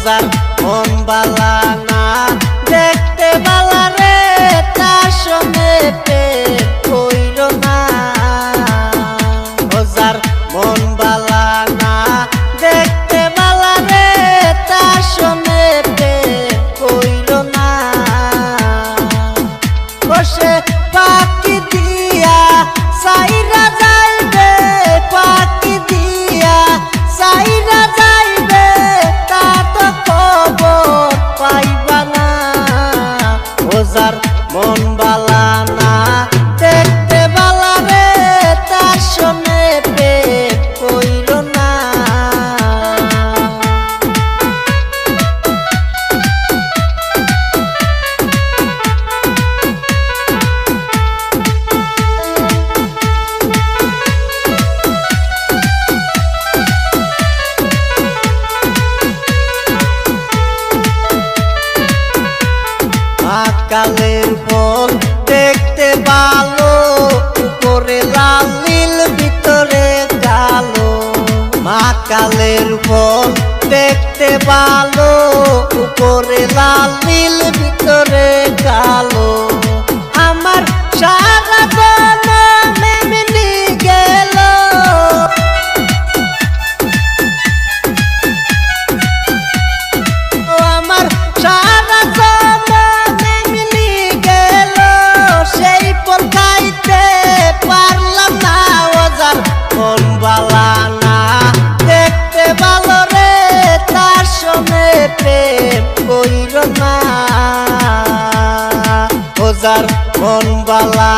যার মন বালা না দেখতে বালা রে তার সঙ্গে প্রেম কইরো না। ও যার মন বালা না দেখতে বালা রে তার সঙ্গে প্রেম কইরো না। বসে পাখি দিয়া সাইরা যাইবে, পাখি দিয়া সাইরা যাইবে, তা তো খবর পাইবা না। ও যার মন বালা না দেখতে বালা রে তার সঙ্গে প্রেম কইরো না। কালের ফল দেখতে ভালো, উপরে লাল নীল ভিতরে কালো। মা কালের ফল দেখতে ভালো, উপরে লাল নীল ভিতরে কালো। আমার সারা জনম এমনি গেল, আমার সারা প্রেম কইরো না। ও যার মন বালা